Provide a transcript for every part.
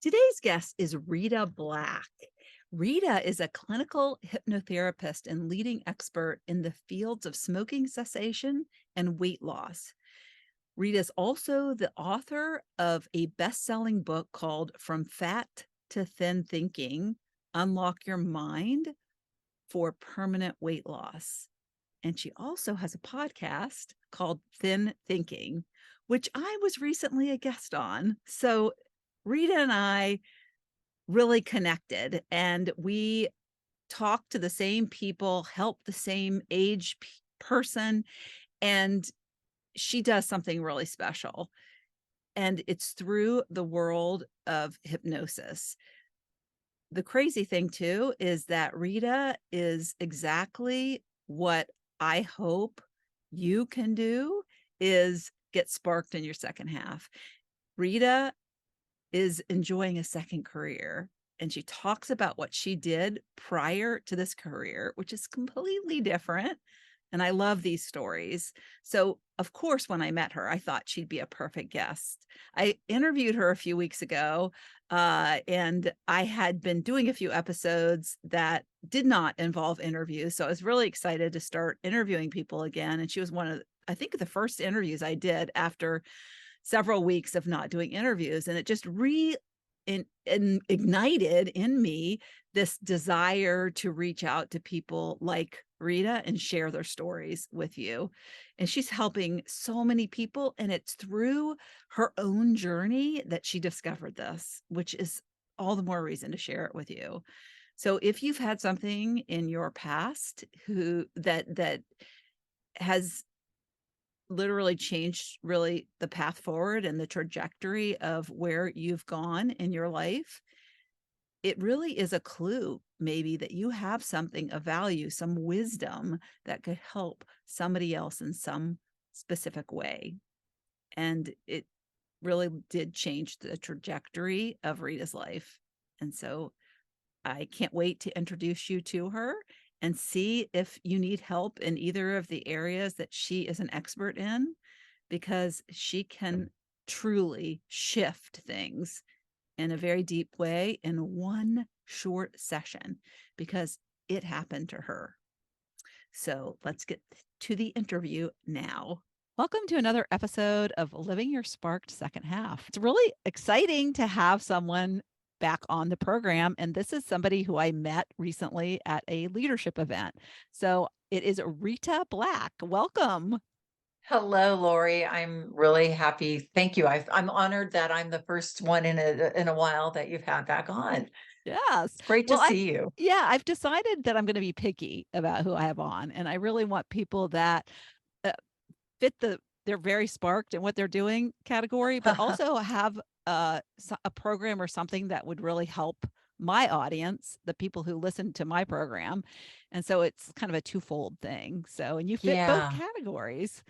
Today's guest is Rita Black. Rita is a clinical hypnotherapist and leading expert in the fields of smoking cessation and weight loss. Rita is also the author of a best selling book called From Fat to Thin Thinking: Unlock Your Mind for Permanent Weight Loss. And she also has a podcast called Thin Thinking, which I was recently a guest on. So Rita and I really connected, and we talk to the same people, help the same person, and she does something really special. And it's through the world of hypnosis. The crazy thing too is that Rita is exactly what I hope you can do, is get sparked in your second half. Rita is enjoying a second career. And she talks about what she did prior to this career, which is completely different. And I love these stories. So, of course, when I met her, I thought she'd be a perfect guest. I interviewed her a few weeks ago, and I had been doing a few episodes that did not involve interviews. So I was really excited to start interviewing people again. And she was one of, I think, the first interviews I did after several weeks of not doing interviews, and it just ignited in me this desire to reach out to people like Rita and share their stories with you. And she's helping so many people, and it's through her own journey that she discovered this, which is all the more reason to share it with you. So if you've had something in your past that has literally changed really the path forward and the trajectory of where you've gone in your life, it really is a clue maybe that you have something of value, some wisdom that could help somebody else in some specific way. And it really did change the trajectory of Rita's life. And so I can't wait to introduce you to her and see if you need help in either of the areas that she is an expert in, because she can truly shift things in a very deep way in one short session, because it happened to her. So let's get to the interview now. Welcome to another episode of Living Your Sparked Second Half. It's really exciting to have someone back on the program. And this is somebody who I met recently at a leadership event. So it is Rita Black. Welcome. Hello, Lori. I'm really happy. Thank you. I'm honored that I'm the first one in a while that you've had back on. Yes. It's great to Well, see you. I've decided that I'm going to be picky about who I have on. And I really want people that uh, fit they're very sparked in what they're doing category, but also have a program or something that would really help my audience, the people who listen to my program. And so it's kind of a twofold thing. So, and you fit both Yeah. categories.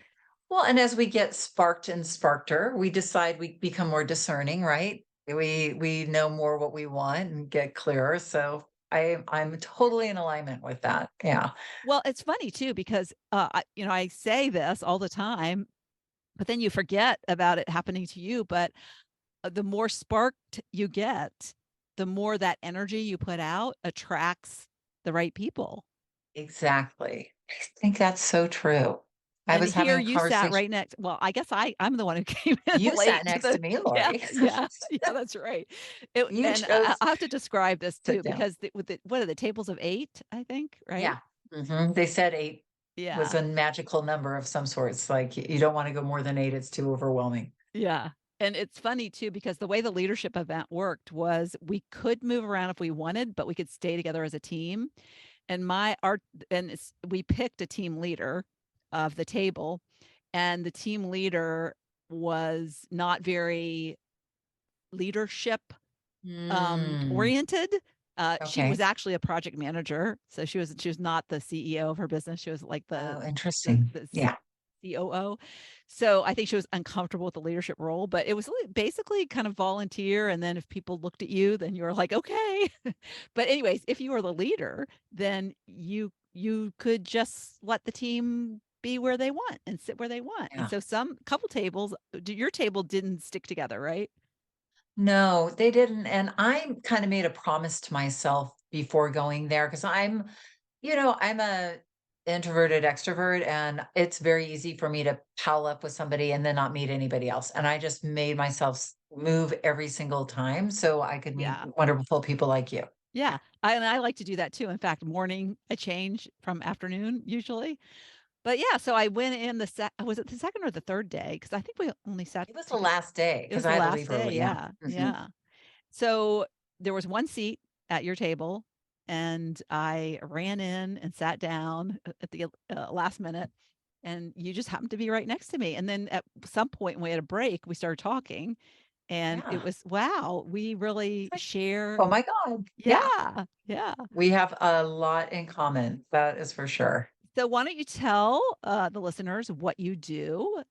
Well, and as we get sparked and sparkter, we decide we become more discerning, right? We know more what we want and get clearer. So I'm totally in alignment with that. Yeah. Well, it's funny too, because, I say this all the time, but then you forget about it happening to you. But the more sparked you get, the more that energy you put out attracts the right people. Exactly. I think that's so true. I And was having here a you sat conversation. right next, well, I guess I'm the one who came in You sat late to next to the me, yeah, Lori. yeah, that's right. It You and chose I'll have to describe this sit too, down. because what are the tables of 8, I think, right? Yeah. They said 8 was Yeah, a magical number of some sorts. Like you don't want to go more than 8. It's too overwhelming. yeah. And it's funny too, because the way the leadership event worked was we could move around if we wanted, but we could stay together as a team. And we picked a team leader of the table, and the team leader was not very leadership Mm, oriented. She was okay. actually a project manager, so she was not the CEO of her business. She was like Oh, the interesting. the Yeah. COO. So I think she was uncomfortable with the leadership role, but it was basically kind of volunteer. And then if people looked at you, then you were like, okay. But anyways, if you were the leader, then you could just let the team be where they want and sit where they want. And Yeah. so some couple tables, your table didn't stick together, right? No, they didn't, and I kinda made a promise to myself before going there because I'm a introverted extrovert, and it's very easy for me to pal up with somebody and then not meet anybody else, and I just made myself move every single time so I could meet Yeah. wonderful people like you. Yeah. I like to do that too. In fact, morning, I change from afternoon usually. But yeah, so I went in was it the 2nd or the 3rd day? Because I think we only sat It was the toge last day it because was I the had to last leave day, early, yeah. yeah, Mhm. yeah. So, there was 1 seat at your table, and I ran in and sat down at the, last minute, and you just happened to be right next to me, and then at some point when we had a break, we started talking, and it Yeah. was, wow, we It's really like, share. "Oh my god." Yeah. Yeah, yeah. We have a lot in common, that is for sure. So why don't you tell, the listeners what you do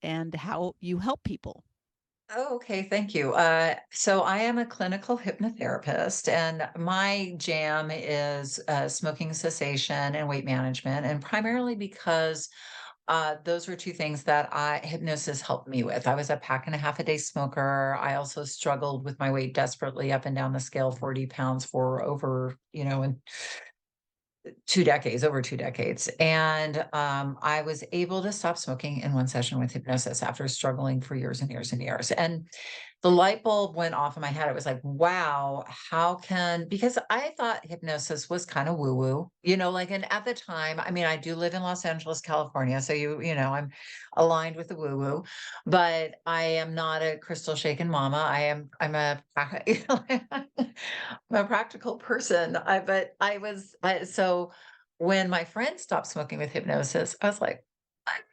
and how you help people? Oh, okay. Thank you. So I am a clinical hypnotherapist, and my jam is smoking cessation and weight management, and primarily because those were two things that hypnosis helped me with. I was a pack and a half a day smoker. I also struggled with my weight desperately up and down the scale, 40 pounds for over, and 2 decades, over 2 decades, and, I was able to stop smoking in 1 session with hypnosis after struggling for years and years and years, and the light bulb went off in my head. It was like, "Wow, how can" because I thought hypnosis was kinda woo-woo, like, and at the time, I mean, I do live in Los Angeles, California, so I'm aligned with the woo-woo, but I am not a crystal shaken mama. I'm a I'm a practical person. So when my friend stopped smoking with hypnosis, I was like, "What?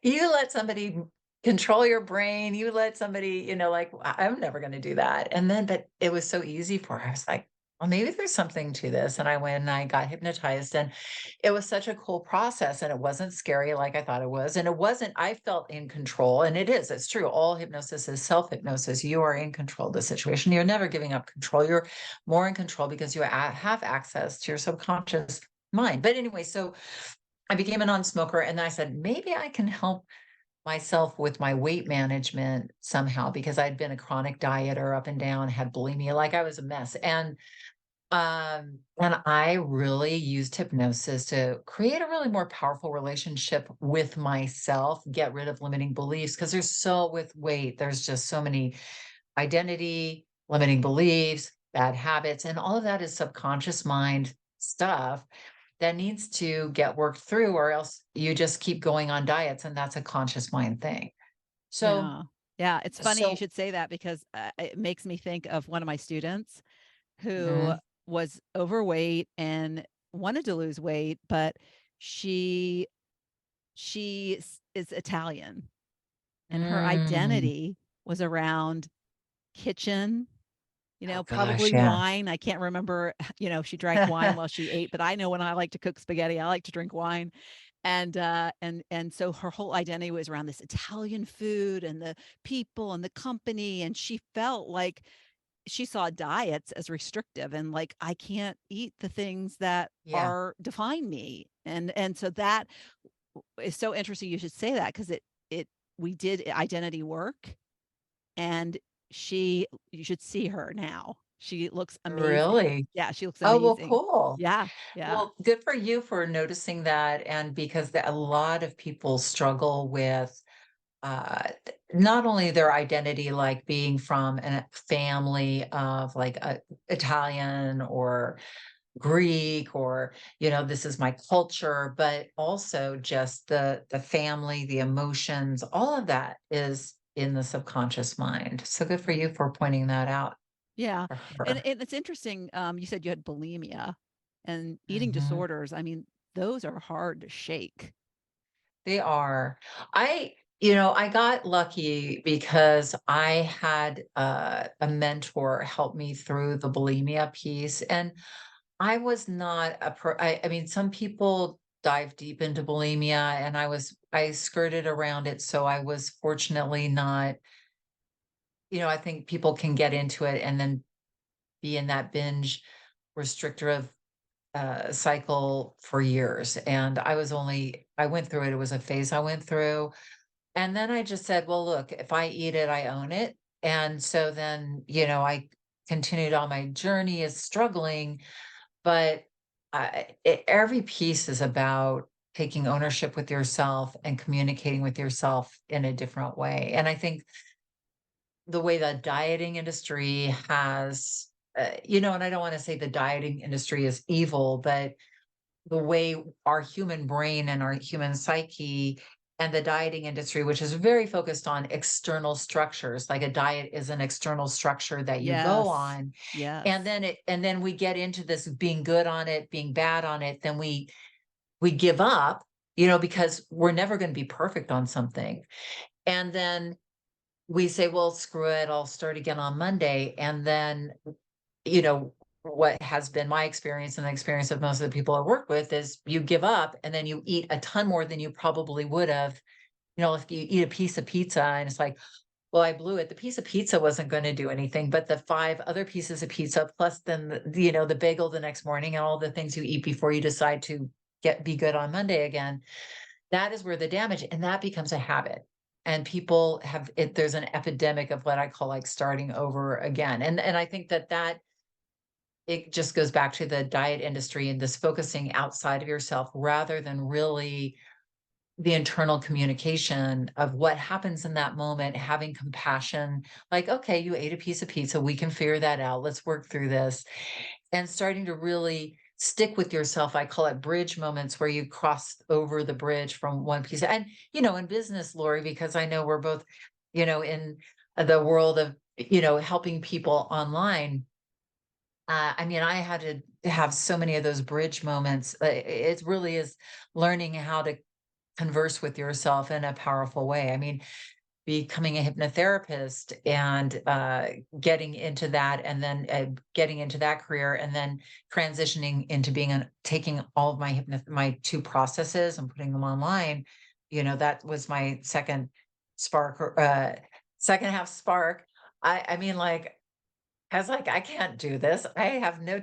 You let somebody control your brain, you let somebody, like, I'm never gonna do that." And then but it was so easy for her. I was like, "Well, maybe there's something to this." And I went and I got hypnotized, and it was such a cool process, and it wasn't scary like I thought it was, and it wasn't I felt in control, and it's true. All hypnosis is self-hypnosis. You are in control of the situation. You're never giving up control. You're more in control because you have access to your subconscious mind. But anyway, so I became a non-smoker, and I said, "Maybe I can help myself with my weight management somehow," because I'd been a chronic dieter up and down, had bulimia, like I was a mess. And I really used hypnosis to create a really more powerful relationship with myself, get rid of limiting beliefs. Because with weight, there's just so many identity, limiting beliefs, bad habits, and all of that is subconscious mind stuff that needs to get worked through, or else you just keep going on diets, and that's a conscious mind thing. So, Yeah. Yeah, it's funny you so, should say that because, it makes me think of one of my students who mhm, was overweight and wanted to lose weight, but she is Italian, and her mm, identity was around kitchen, oh gosh, probably yeah, wine. I can't remember, if she drank wine while she ate, but I know when I like to cook spaghetti, I like to drink wine. And so her whole identity was around this Italian food and the people and the company, and she felt like she saw diets as restrictive and like, I can't eat the things that yeah, are define me. And so that is so interesting you should say that because it we did identity work, and you should see her now. She looks amazing. really. Yeah, she looks Oh, well, amazing. cool. Yeah, yeah, Well, good for you for noticing that, and because a lot of people struggle with not only their identity, like being from a family of like Italian or Greek, or this is my culture, but also just the family, the emotions, all of that is in the subconscious mind. So good for you for pointing that out yeah, for and her. it's interesting, you said you had bulimia and eating Mhm. disorders, I mean, those are hard to shake. They are. I got lucky because I had a mentor help me through the bulimia piece. And I was not I mean, some people dive deep into bulimia, and I skirted around it. So I was fortunately not, I think people can get into it and then be in that binge restrictive cycle for years. And I went through it. It was a phase I went through. And then I just said, "Well, look, if I eat it, I own it." And so then, I continued on my journey as struggling, but every piece is about taking ownership with yourself and communicating with yourself in a different way. And I think the way the dieting industry has, and I don't want to say the dieting industry is evil, but the way our human brain and our human psyche and the dieting industry, which is very focused on external structures, like a diet is an external structure that you go Yes. on. And Yes. then we get into this being good on it, being bad on it, then we give up, because we're never going to be perfect on something. And then we say, well, screw it, I'll start again on Monday. And then, you know, what has been my experience and the experience of most of the people I work with is you give up and then you eat a ton more than you probably would have. If you eat a piece of pizza and it's like, well, I blew it. The piece of pizza wasn't going to do anything, but the five other pieces of pizza, plus then the bagel the next morning and all the things you eat before you decide to be good on Monday again, that is where the damage, and that becomes a habit. And people have it, there's an epidemic of what I call like starting over again. And I think that it just goes back to the diet industry and this focusing outside of yourself rather than really the internal communication of what happens in that moment, having compassion, like, okay, you ate a piece of pizza, we can figure that out. Let's work through this. And starting to really stick with yourself. I call it bridge moments where you cross over the bridge from one piece. And, in business, Lori, because I know we're both, in the world of, helping people online. I mean, I had to have so many of those bridge moments. It really is learning how to converse with yourself in a powerful way. I mean, becoming a hypnotherapist and getting into that, and then getting into that career, and then transitioning into taking all of my two processes and putting them online. That was my second spark, second half spark. I mean, like, I was like, I can't do this. I have no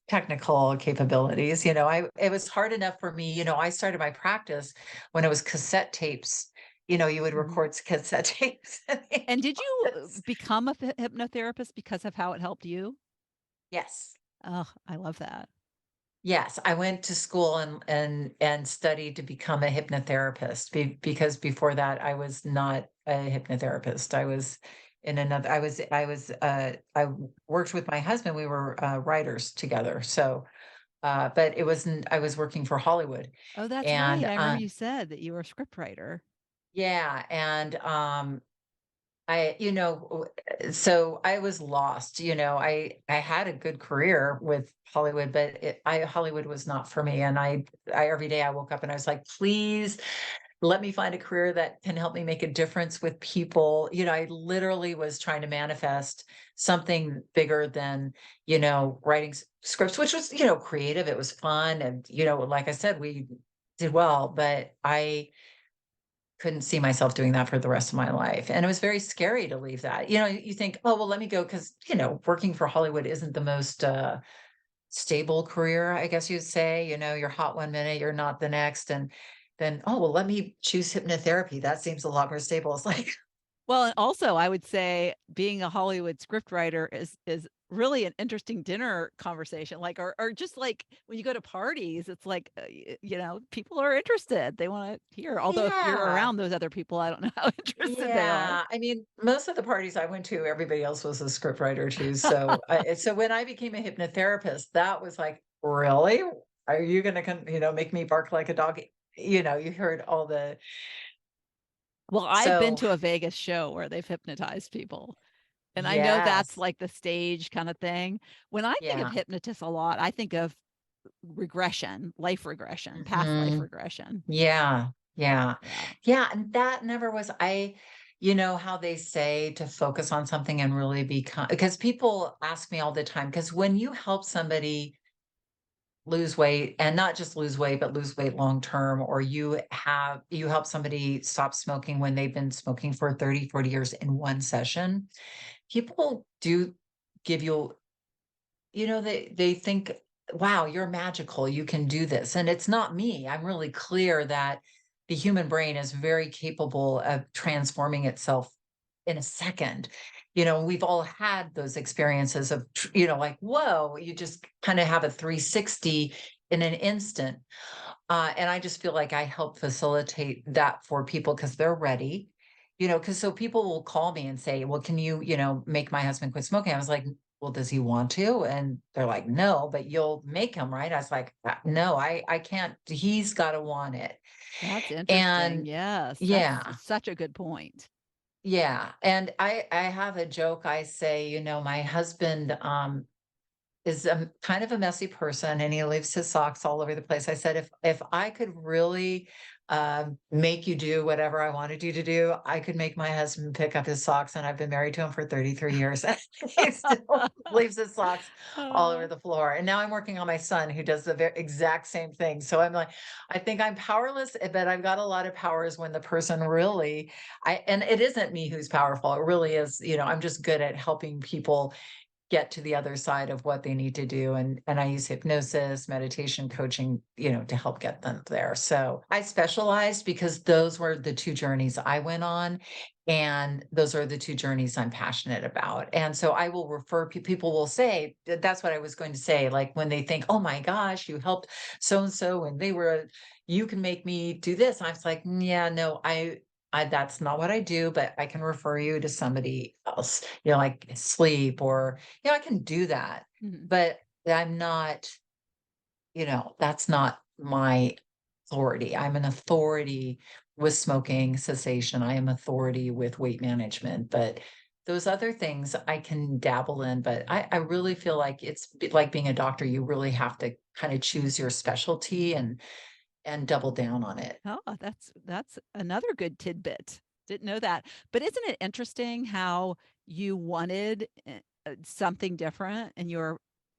technical capabilities. It was hard enough for me. I started my practice when it was cassette tapes. You would Mhm. record cassette tapes in the And did you office. become a hypnotherapist because of how it helped you? Yes. Oh, I love that. Yes, I went to school and studied to become a hypnotherapist because before that I was not a hypnotherapist. I was in another I worked with my husband. We were writers together. So but it wasn't I was working for Hollywood. Oh, that's right. And I remember you said that you were a scriptwriter. yeah, and I, so I was lost. I had a good career with Hollywood, but Hollywood was not for me. And I every day I woke up and I was like, please let me find a career that can help me make a difference with people. I literally was trying to manifest something bigger than, writing scripts, which was, creative. It was fun. And, like I said, we did well, but I couldn't see myself doing that for the rest of my life. And it was very scary to leave that. You think, oh, well, let me go because, working for Hollywood isn't the most stable career, I guess you'd say. You're hot one minute, you're not the next. And then, oh, well, let me choose hypnotherapy. That seems a lot more stable. It's like, Well, and also I would say being a Hollywood scriptwriter is really an interesting dinner conversation, like, or just like when you go to parties, it's like, people are interested. They wanna hear, although if you're yeah. around those other people, I don't know how interested they are. Yeah, I mean, most of the parties I went to, everybody else was a scriptwriter too. So when I became a hypnotherapist, that was like, really? Are you going to, make me bark like a dog? You heard all the, Well, I've been so to a Vegas show where they've hypnotized people, and I know that's yes, like the stage kinda thing. When I think of yeah, hypnotists a lot, I think of life regression, past life hmm, regression. yeah, yeah, Yeah. yeah. And that never was, how they say to focus on something and really become, because people ask me all the time, because when you help somebody lose weight, and not just lose weight but lose weight long term, or you help somebody stop smoking when they've been smoking for 30, 40 years in one session, people do give you, they think, wow, you're magical, you can do this. And it's not me. I'm really clear that the human brain is very capable of transforming itself in a second. We've all had those experiences of, like, whoa, you just kind of have a 360 in an instant. And I just feel like I help facilitate that for people because they're ready. Because so people will call me and say, well, can you, make my husband quit smoking? I was like, well, does he want to? And they're like, no, but you'll make him, right? I was like, no, I can't. He's got to want it. That's interesting. And Yes, that's yeah, such a good point. yeah. And I have a joke. I say, my husband, is kind of a messy person and he leaves his socks all over the place. I said, if I could really make you do whatever I wanted you to do, I could make my husband pick up his socks. And I've been married to him for 33 years. He still leaves his socks all over Oh, the floor. And now I'm working on my son who does the exact same thing. So I'm like, I think I'm powerless, but I've got a lot of powers when the person really, and it isn't me who's powerful. It really is, I'm just good at helping people get to the other side of what they need to do. And I use hypnosis, meditation, coaching, to help get them there. So I specialized because those were the two journeys I went on. And those are the two journeys I'm passionate about. And so I will refer people will say, that's what I was going to say. Like when they think, oh my gosh, you helped so and so, and they were, you can make me do this. I was like, yeah, no, that's not what I do, but I can refer you to somebody else, like sleep or, I can do that, mhm. but I'm not, that's not my authority. I'm an authority with smoking cessation. I am authority with weight management, but those other things I can dabble in, but I really feel like it's like being a doctor. You really have to kind of choose your specialty and double down on it. Oh, that's another good tidbit. Didn't know that. But isn't it interesting how you wanted something different and you're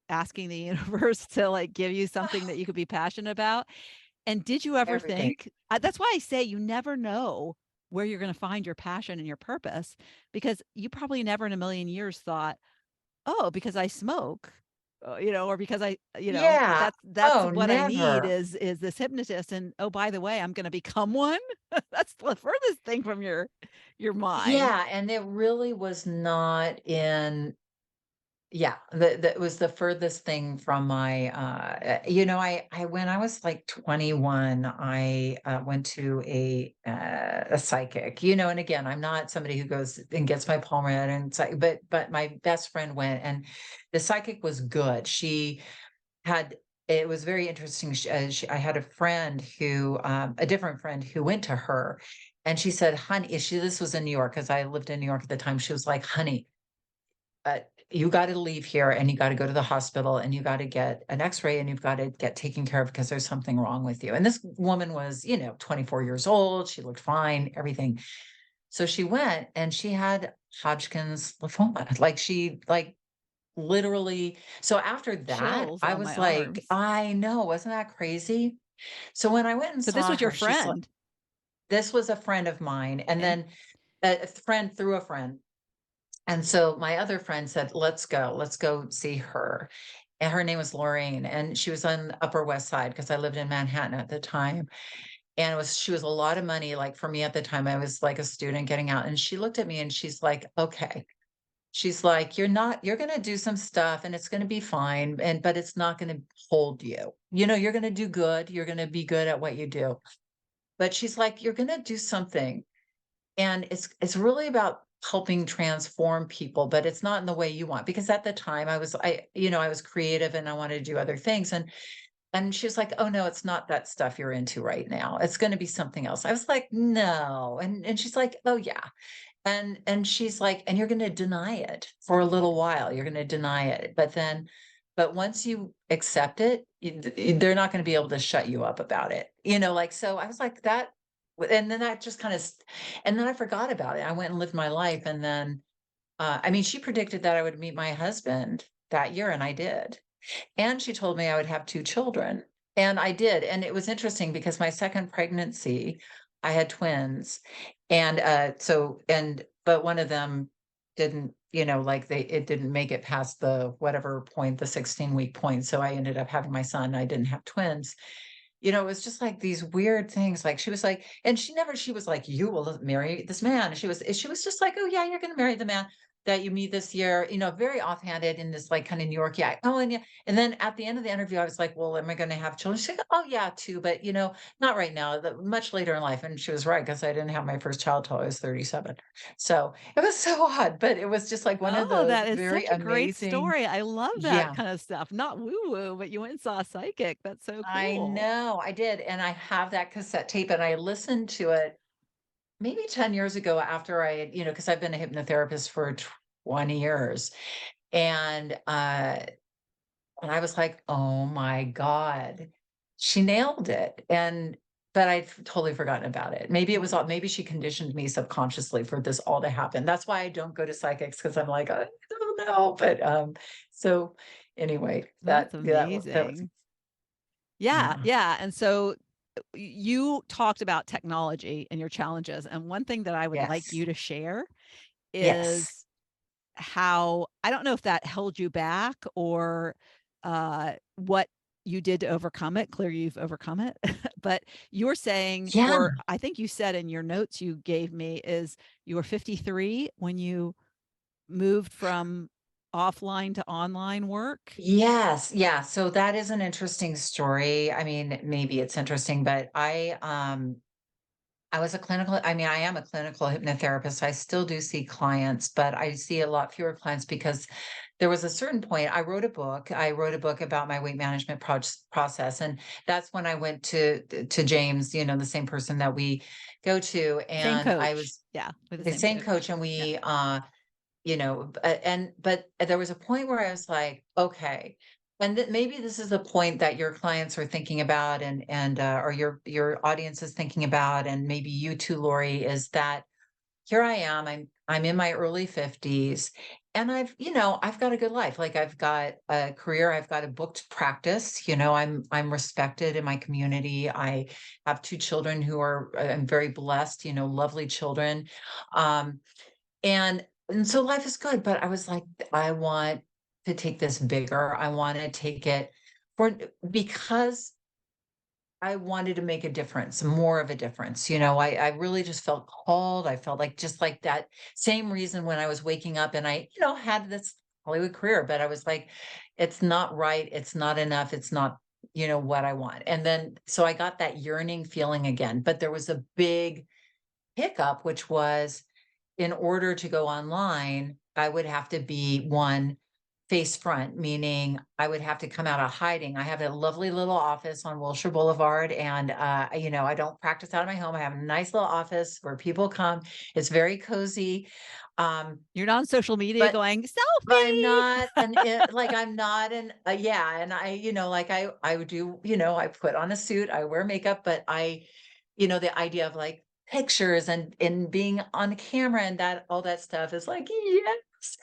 asking the universe to like give you something that you could be passionate about? And did you ever Everything. think that's why I say you never know where you're going to find your passion and your purpose because you probably never in a million years thought, "Oh, because I smoke, or because Yeah. that's Oh, what I need never. is this hypnotist, and oh, by the way, I'm gonna become one." That's the furthest thing from your mind. Yeah, and it really was not in yeah, that was the furthest thing from my, I when I was, like, 21, I, went to a psychic, and again, I'm not somebody who goes and gets my palm read and but my best friend went, and the psychic was good. Had it was very interesting. I had a friend a different friend who went to her, and she said, "Honey," this was in New York because I lived in New York at the time. She was like, "Honey, you got to leave here and you got to go to the hospital and you got to get an X-ray and you've got to get taken care of because there's something wrong with you." And this woman was, 24 years old. She looked fine, everything. So she went and she had Hodgkin's lymphoma. Like literally. So after that, Chills I on my was like, arms. I know, wasn't that crazy? So when I went and So this saw was your her, she's like, friend, this was a friend of mine. And okay? then a friend through a friend. And so my other friend said, let's go see her. And her name was Lorraine, and she was on the Upper West Side because I lived in Manhattan at the time. And she was a lot of money. Like for me at the time, I was like a student getting out. And she looked at me and she's like, okay. She's like, you're going to do some stuff and it's going to be fine. But it's not going to hold you. You're going to do good. You're going to be good at what you do. But she's like, you're going to do something. And it's really about helping transform people, but it's not in the way you want. Because at the time I was creative and I wanted to do other things. And she was like, "Oh no, it's not that stuff you're into right now. It's going to be something else." I was like, "No." And she's like, "Oh yeah." And she's like, "And you're gonna deny it for a little while. You're gonna deny it. But once you accept it, they're not gonna be able to shut you up about it." Like, so I was like, that and then that just kind of and then I forgot about it. I went and lived my life. And then I mean, she predicted that I would meet my husband that year, and I did. And she told me I would have 2 children, and I did. And it was interesting because my second pregnancy, I had twins. And, but one of them didn't, like it didn't make it past the whatever point, the 16-week point. So I ended up having my son. I didn't have twins. it was just like these weird things. Like she was like, and she was like, you will marry this man. And she was just like, oh yeah, you're going to marry the man that you meet this year, very offhanded in this like kind of New York. Yeah. Oh, and yeah. And then at the end of the interview, I was like, well, am I going to have children? She's like, oh yeah, two, but not right now, much later in life. And she was right, because I didn't have my first child till I was 37. So it was so odd, but it was just like one of Oh, those that is very such a great amazing. story. I love that Yeah, kind of stuff. Not woo-woo, but you went and saw a psychic. That's so I cool. know, I did, and I have that cassette tape, and I listened to it maybe 10 years ago after I had, because I've been a hypnotherapist for 20 years, and, and I was like, "Oh my god, she nailed it," but I'd totally forgotten about it. Maybe she conditioned me subconsciously for this all to happen. That's why I don't go to psychics, because 'cause I'm like, "I don't know," but, so anyway, That's that was amazing. Yeah, yeah. yeah, and so you talked about technology and your challenges, and one thing that I would like Yes. you to share Yes. is how I don't know if that held you back or, what you did to overcome it. Clearly, you've overcome it. But you were saying Yeah. or I think you said in your notes you gave me is you were 53 when you moved from offline to online work? Yes, yeah, so that is an interesting story. I mean, maybe it's interesting, but I am a clinical hypnotherapist. I still do see clients, but I see a lot fewer clients because there was a certain point I wrote a book. I wrote a book about my weight management process, and that's when I went to James, the same person that we go to, Same and I coach. was Yeah, with the the same same coach. coach, and Yeah. but there was a point where I was like, okay, and maybe this is the point that your clients are thinking about, and or your audience is thinking about, and maybe you too, Lori, is that here I am. I'm in my early 50s, and I've got a good life. Like, I've got a career, I've got a booked practice. I'm respected in my community. I have two children who I'm very blessed. Lovely children. Um, and so life is good, but I was like, I want to take this bigger. I want to take it for because I wanted to make a difference, more of a difference. I really just felt called. I felt like just like that same reason when I was waking up and I, had this Hollywood career, but I was like, it's not right. It's not enough. It's not, what I want. And then so I got that yearning feeling again, but there was a big hiccup, which was in order to go online, I would have to be one face front, meaning I would have to come out of hiding. I have a lovely little office on Wilshire Boulevard, and I don't practice out of my home. I have a nice little office where people come. It's very cozy. Um, You're not on social media but going, but I'm "Selfie!" not like I'm not an yeah, and like I would do, I put on a suit, I wear makeup, but the idea of like pictures and being on camera and that all that stuff is like, yes,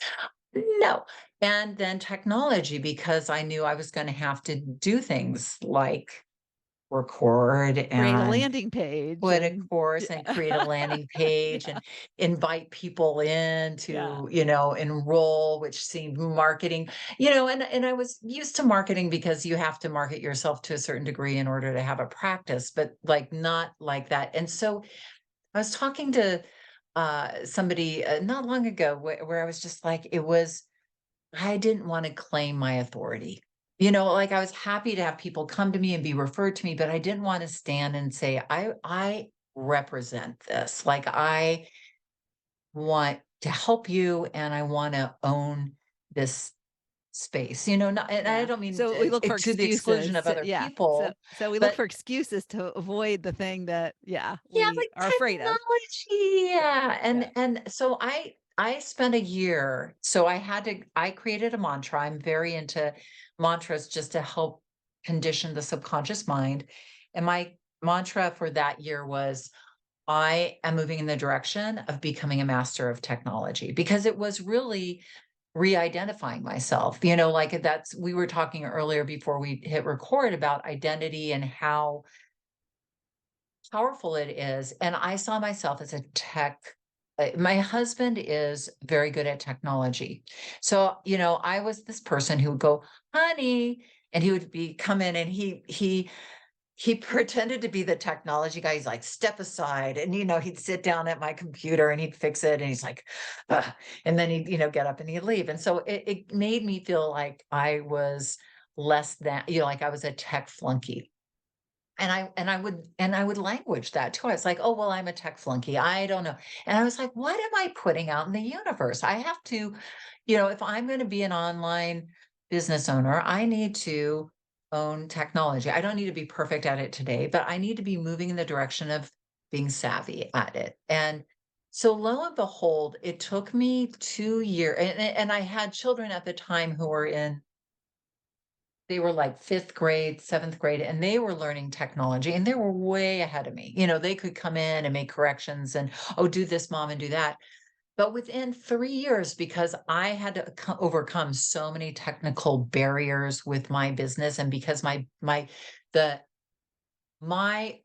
no. And then technology, because I knew I was going to have to do things like record Create a and landing page put a and course and yeah. create a landing page Yeah, and invite people in yeah. to, enroll, which seemed marketing, and I was used to marketing because you have to market yourself to a certain degree in order to have a practice, but like not like that. And so I was talking to somebody not long ago where I was just like, I didn't want to claim my authority. Like I was happy to have people come to me and be referred to me, but I didn't want to stand and say, I represent this. Like I want to help you and I want to own this space, and I Yeah. don't mean So we look for to the exclusion excuses. of So other yeah. So people, so we look but for excuses to avoid the thing that, yeah, yeah, we like are afraid of. technology, yeah, Yeah. and so I spent a year, so I created a mantra. I'm very into mantras just to help condition the subconscious mind, and my mantra for that year was, I am moving in the direction of becoming a master of technology, because it was really re-identifying myself. Like that's we were talking earlier before we hit record about identity and how powerful it is, and I saw myself as a tech my husband is very good at technology. So, I was this person who would go, "Honey," and he would be come in and he pretended to be the technology guy. He's like, step aside. And, he'd sit down at my computer and he'd fix it. And he's like, "Ugh," and then he'd, get up and he'd leave. And so it made me feel like I was less than, like I was a tech flunky. And I would language that too. I was like, "Oh, well, I'm a tech flunky. I don't know." And I was like, "What am I putting out in the universe? I have to, if I'm going to be an online business owner, I need to own technology. I don't need to be perfect at it today, but I need to be moving in the direction of being savvy at it." And so lo and behold, it took me 2 years, and I had children at the time who were in they were like 5th grade, 7th grade, and they were learning technology, and they were way ahead of me. They could come in and make corrections and, "Oh, do this, mom, and do that." But within 3 years, because I had to overcome so many technical barriers with my business, and because the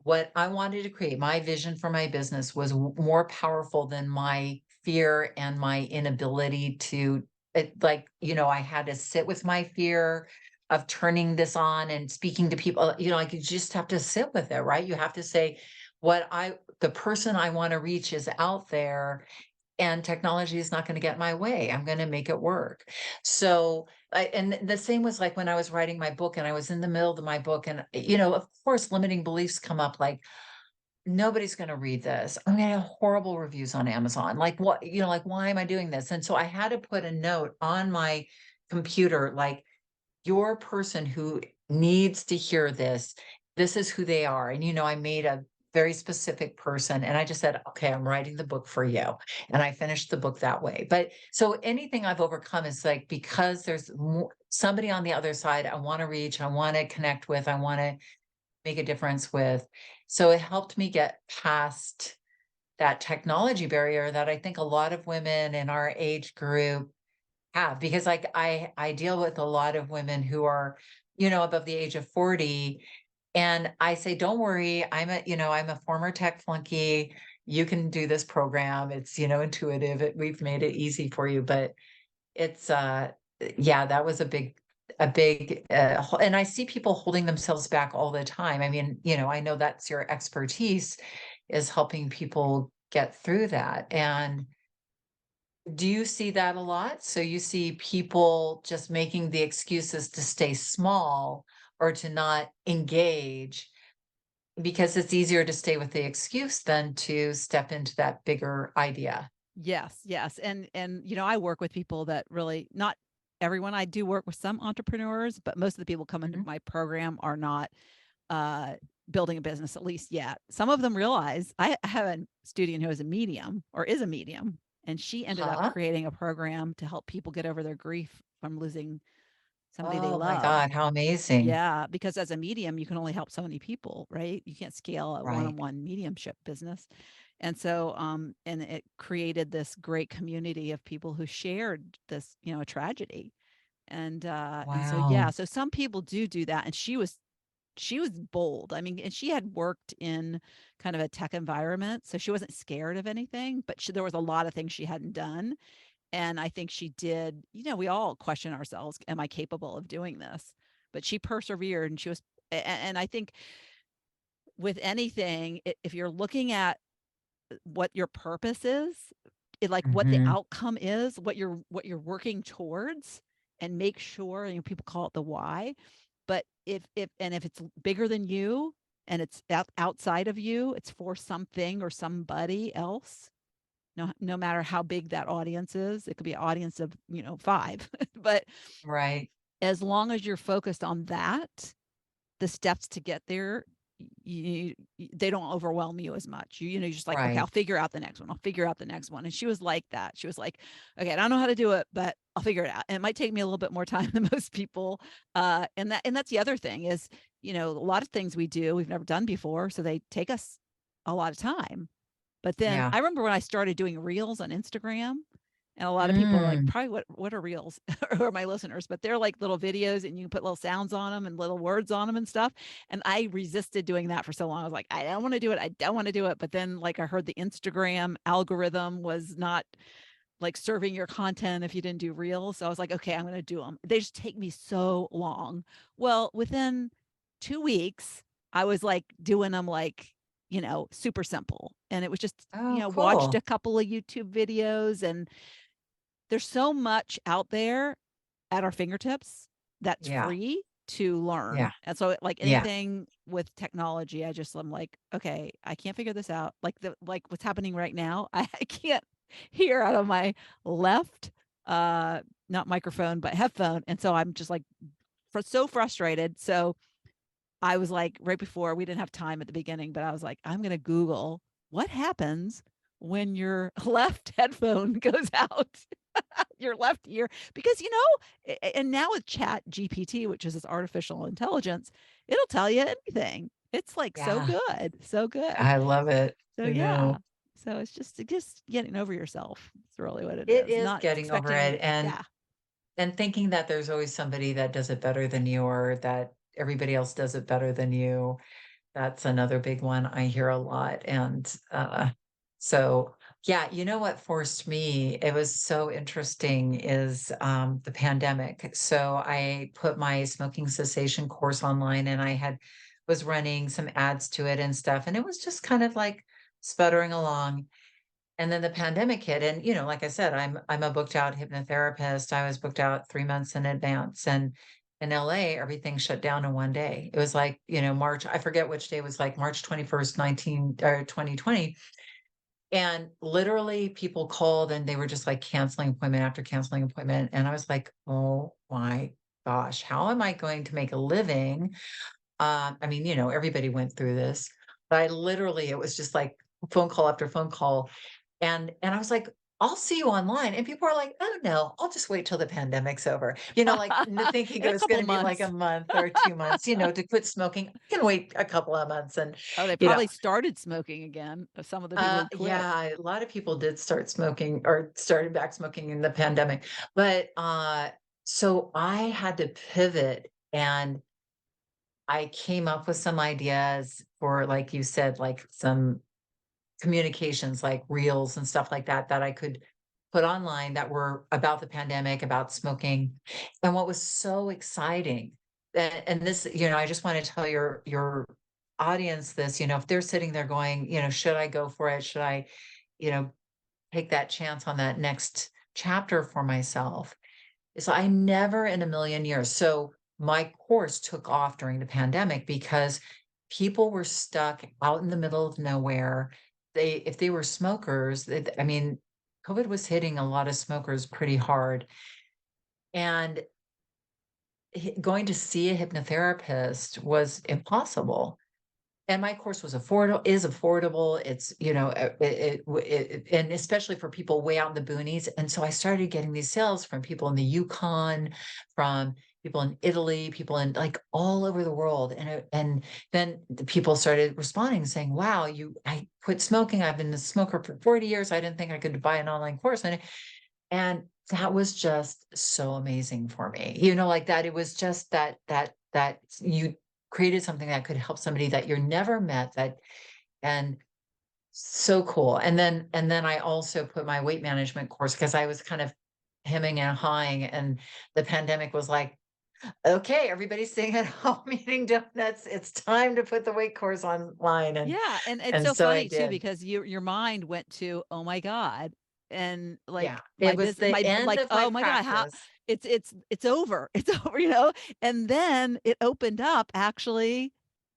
what I wanted to create, my vision for my business was more powerful than my fear and my inability to, like, I had to sit with my fear of turning this on and speaking to people. I could just have to sit with it, right? You have to say, the person I want to reach is out there, and technology is not going to get in my way. I'm going to make it work. So, and the same was like when I was writing my book and I was in the middle of my book, and, of course, limiting beliefs come up like, nobody's going to read this. I'm going to have horrible reviews on Amazon. Like, what, like, why am I doing this? And so I had to put a note on my computer, like, your person who needs to hear this, this is who they are. And, I made a very specific person and I just said, okay, I'm writing the book for you. And I finished the book that way. But so anything I've overcome is like, because there's somebody on the other side I want to reach, I want to connect with, I want to make a difference with. So it helped me get past that technology barrier that I think a lot of women in our age group have, because like I deal with a lot of women who are, above the age of 40, and I say, "Don't worry, I'm a former tech flunky. You can do this program. It's, intuitive. We've made it easy for you." But it's yeah, that was and I see people holding themselves back all the time. I mean, I know that's your expertise, is helping people get through that. And do you see that a lot? So you see people just making the excuses to stay small or to not engage, because it's easier to stay with the excuse than to step into that bigger idea. Yes, yes, and, I work with people that really not everyone, I do work with some entrepreneurs, but most of the people coming to Mhm. my program are not, uh, building a business, at least yet. Some of them realize I have a student who is a medium or is a medium, and she ended up Huh? creating a program to help people get over their grief from losing somebody they Oh my love. God, how amazing. Yeah, because as a medium, you can only help so many people, right? You can't scale a Right. one-on-one mediumship business. And so, and it created this great community of people who shared this, a tragedy. And so, Wow. yeah, so some people do that. And she was bold. I mean, and she had worked in kind of a tech environment, so she wasn't scared of anything, but there was a lot of things she hadn't done. And I think she did, we all question ourselves, am I capable of doing this? But she persevered and and I think with anything, if you're looking at what your purpose is, like what the Mhm. outcome is, what you're working towards, and make sure, people call it the why. But if it's bigger than you and it's outside of you, it's for something or somebody else. No matter how big that audience is, it could be an audience of, five. But Right. as long as you're focused on that, the steps to get there, they don't overwhelm you as much. You're just like, okay, I'll Right. figure out the next one. I'll figure out the next one. And she was like that. She was like, okay, I don't know how to do it, but I'll figure it out. And it might take me a little bit more time than most people. And that's the other thing is, a lot of things we do we've never done before, so they take us a lot of time. But then Yeah. I remember when I started doing reels on Instagram, and a lot of people are like, Mm. probably what are reels or my listeners, but they're like little videos and you can put little sounds on them and little words on them and stuff. And I resisted doing that for so long. I was like, I don't want to do it. I don't want to do it. But then like I heard the Instagram algorithm was not like serving your content if you didn't do reels. So I was like, okay, I'm going to do them. They just take me so long. Well, within 2 weeks, I was like doing them like, super simple. And it was just, Oh, watched cool. a couple of YouTube videos, and there's so much out there at our fingertips that's Yeah. free to learn. Yeah. And so like Yeah. anything with technology, I'm like, okay, I can't figure this out. Like what's happening right now, I can't hear out of my left not microphone but headphone. And so I'm just like so frustrated. So I was like, right before, we didn't have time at the beginning, but I was like, I'm going to Google what happens when your left headphone goes out, your left ear, because, and now with Chat GPT, which is this artificial intelligence, it'll tell you anything. It's like so Yeah. good, so good. I love it. So I yeah. know. So it's just getting over yourself. It's really what it It is. is Not getting over expecting, it, yeah. and thinking that there's always somebody that does it better than you, or that everybody else does it better than you. That's another big one I hear a lot, and, so, yeah, you know what forced me, it was so interesting, is, the pandemic. So I put my smoking cessation course online, and I was running some ads to it and stuff, and it was just kind of like sputtering along. And then the pandemic hit, and, like I said, I'm a booked out hypnotherapist. I was booked out 3 months in advance, and in LA, everything shut down in one day. It was like, March, I forget which day, it was like March 21st, 2020. And literally people called, and they were just like canceling appointment after canceling appointment. And I was like, oh my gosh, how am I going to make a living? I mean, everybody went through this, but it was just like phone call after phone call. And I was like, "I'll see you online." And people are like, "Oh, no, I'll just wait till the pandemic's over." Like, thinking In it a was couple gonna be like a months. month or 2 months, to quit smoking. I can wait a couple of months, and, Oh, they you know probably started smoking again, some of the people who quit. yeah, a lot of people did start smoking, or started back smoking in the pandemic. But, so I had to pivot, and I came up with some ideas for, like you said, like some communications, like reels and stuff like that, that I could put online, that were about the pandemic, about smoking. And what was so exciting, and this, I just want to tell your audience this, if they're sitting there going, should I go for it? Should I, you know, take that chance on that next chapter for myself? So I never in a million years. So my course took off during the pandemic because people were stuck out in the middle of nowhere. If they were smokers, I mean, COVID was hitting a lot of smokers pretty hard. And going to see a hypnotherapist was impossible. And my course is affordable. It's, and especially for people way out in the boonies. And so I started getting these sales from people in the Yukon, from people in Italy, people in like all over the world. And then the people started responding, saying, "Wow, I quit smoking. I've been a smoker for 40 years. I didn't think I could buy an online course." And that was just so amazing for me. Like that, it was just that you created something that could help somebody that you're never met, and so cool. And then I also put my weight management course, because I was kind of hemming and hawing, and the pandemic was like, "Okay, everybody's staying at home eating donuts. It's time to put the weight course online." And Yeah, and it's and so so I funny too did. because your mind went to, "Oh my god," and Yeah. like my It was business, the end like, of my "Oh my god, how practice. it's over, it's over." And then it opened up actually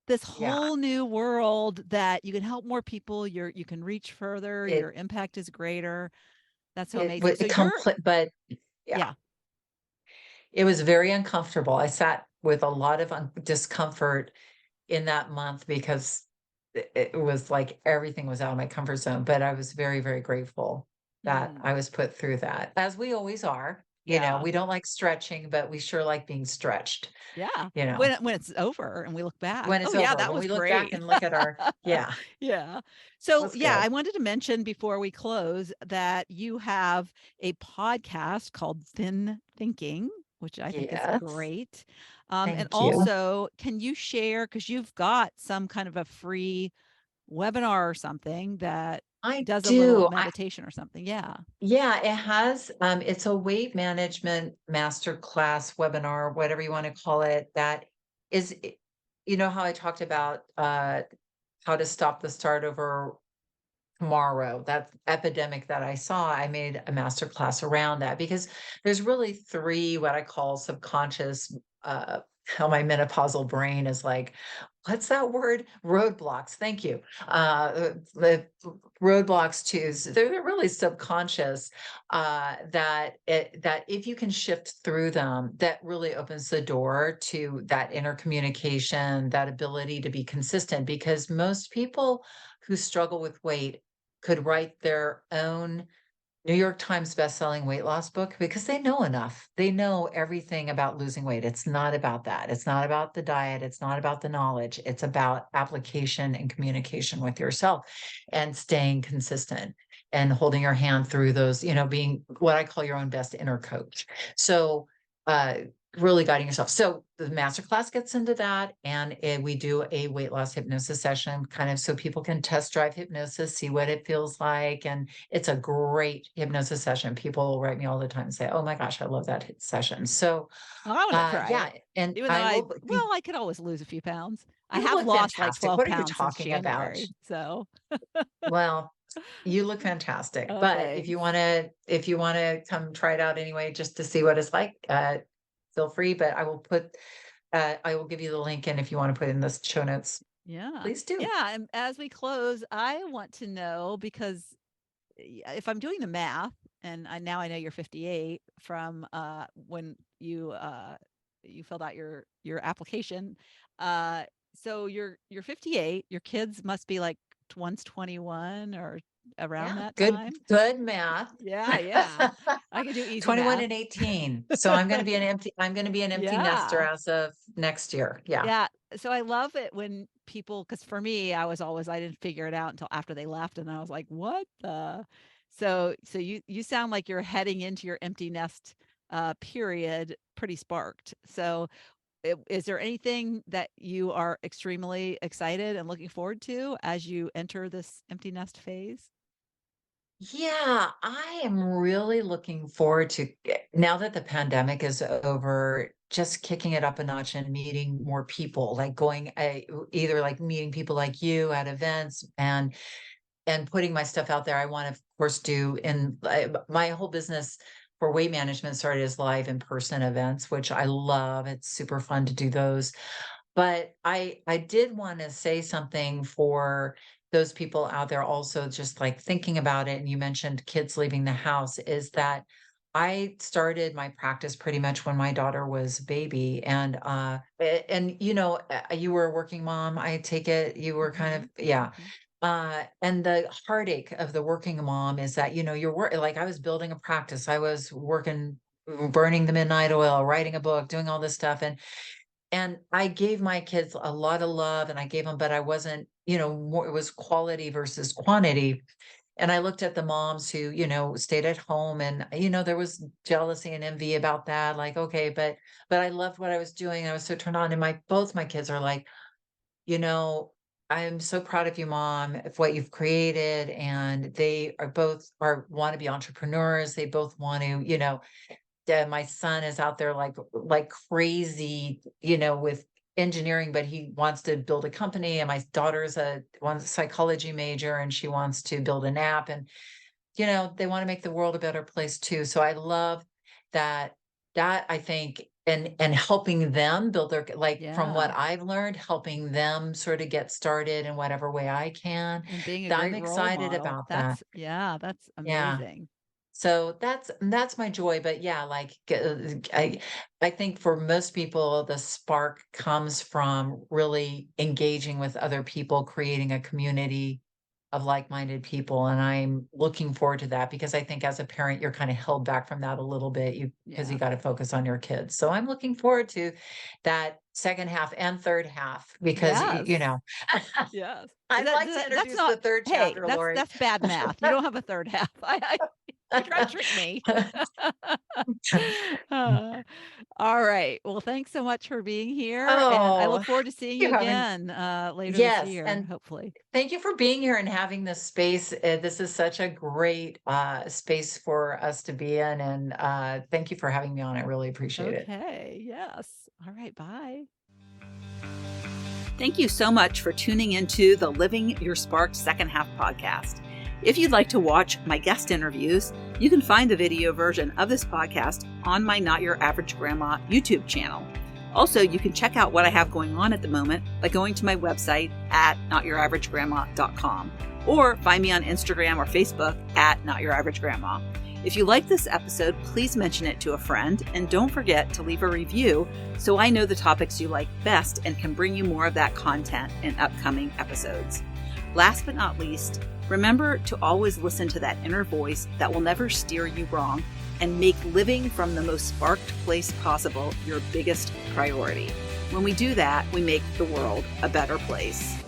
this Yeah. whole new world that you can help more people, you can reach further, It your impact is greater. That's so it amazing. was So you're complete, but yeah, yeah. it was very uncomfortable. I sat with a lot of discomfort in that month, because it was like everything was out of my comfort zone, but I was very, very grateful that Mm, I was put through that, as we always are. yeah. We don't like stretching, but we sure like being stretched, Yeah. you know, When it's over and we look back, when "Oh it's yeah, over, that when was we look back great." and look at our, yeah, Yeah. it So, was yeah, good. I wanted to mention before we close that you have a podcast called Thin Thinking, which I think is Yes. great. And Thank you. also, can you share, because you've got some kind of a free webinar or something that I does a little do. meditation or something? Yeah. Yeah, it has, it's a weight management masterclass webinar, whatever you wanna call it, that is you know how I talked about, how to stop the start over tomorrow, that epidemic that I saw, I made a master class around that because there's really 3 what I call subconscious, how my menopausal brain is like, what's that word? Roadblocks. Thank you. The roadblocks to they're really subconscious, that if you can shift through them, that really opens the door to that inner communication, that ability to be consistent. Because most people who struggle with weight could write their own New York Times bestselling weight loss book because they know enough. They know everything about losing weight. It's not about that. It's not about the diet. It's not about the knowledge. It's about application and communication with yourself and staying consistent and holding your hand through those, being what I call your own best inner coach. So, uh, really guiding yourself. So the masterclass gets into that, and we do a weight loss hypnosis session, kind of so people can test drive hypnosis, see what it feels like, and it's a great hypnosis session. People will write me all the time and say, "Oh my gosh, I love that session." So, Well, I wanna try yeah, it. and Even though I will be I could always lose a few pounds. I you have look lost like fantastic. 12 What are you pounds since talking about? January, so Well, you look fantastic, oh, but thanks. if you wanna come try it out anyway just to see what it's like, feel free, but I will give you the link, and if you wanna put in the show notes, Yeah. please do. Yeah, and as we close, I want to know because if I'm doing the math, and I know you're 58 from, when you filled out your application, uh, so you're 58, your kids must be, like, one's 21 or around Yeah, that good time? good math. Yeah, yeah. I can do easy 21 math. and 18. So I'm gonna be an empty nester Yeah. as of next year. Yeah. Yeah, so I love it when people, because for me, I didn't figure it out until after they left, and I was like, "What the?" So you sound like you're heading into your empty nest, period pretty sparked. So, is there anything that you are extremely excited and looking forward to as you enter this empty nest phase? Yeah, I am really looking forward to now that the pandemic is over, just kicking it up a notch and meeting more people, like going either like meeting people like you at events and putting my stuff out there. I want to, of course, do in my whole business for weight management started as live in person events, which I love. It's super fun to do those. But I did wanna say something for those people out there also just, like, thinking about it, and you mentioned kids leaving the house, is that I started my practice pretty much when my daughter was a baby, and, you were a working mom, I take it? You were kind of Mhm, yeah. mhm. And the heartache of the working mom is that, you're like, I was building a practice, I was working, burning the midnight oil, writing a book, doing all this stuff, and I gave my kids a lot of love and I gave them, but I wasn't, more, it was quality versus quantity. And I looked at the moms who, stayed at home and, there was jealousy and envy about that. Like, okay, but I loved what I was doing. I was so turned on. And both my kids are like, you know, I'm so proud of you, mom, of what you've created. And they are both are want to be entrepreneurs. They both want to, my son is out there like crazy, with engineering, but he wants to build a company. And my daughter's a psychology major and she wants to build an app. And they want to make the world a better place too. So I love that I think and helping them build their like from what Yeah, I've learned, helping them sort of get started in whatever way I can. and being a I'm great role excited model. about that. That's yeah, that's Yeah. amazing. So that's my joy, but yeah, like, I think for most people, the spark comes from really engaging with other people, creating a community of like-minded people, and I'm looking forward to that because I think as a parent, you're kinda held back from that a little bit, you because you Yeah. gotta focus on your kids. So I'm looking forward to that second half and third half because, Yes. Yes. Is I'd like to that's introduce the not third hey, chapter, Lori. that's bad math. You don't have a third half. I you tried to trick me. Uh, all right. Well, thanks so much for being here, and I Oh, look forward to seeing you you having again, later this yes, year, and hopefully. thank you for being here and having this space. This is such a great space for us to be in, and thank you for having me on. I really appreciate it. Okay. Yes. All right. Bye. Thank you so much for tuning into the Living Your Spark Second Half podcast. If you'd like to watch my guest interviews, you can find the video version of this podcast on my Not Your Average Grandma YouTube channel. Also, you can check out what I have going on at the moment by going to my website at notyouraveragegrandma.com or find me on Instagram or Facebook at notyouraveragegrandma. If you like this episode, please mention it to a friend and don't forget to leave a review so I know the topics you like best and can bring you more of that content in upcoming episodes. Last but not least, remember to always listen to that inner voice that will never steer you wrong and make living from the most sparked place possible your biggest priority. When we do that, we make the world a better place.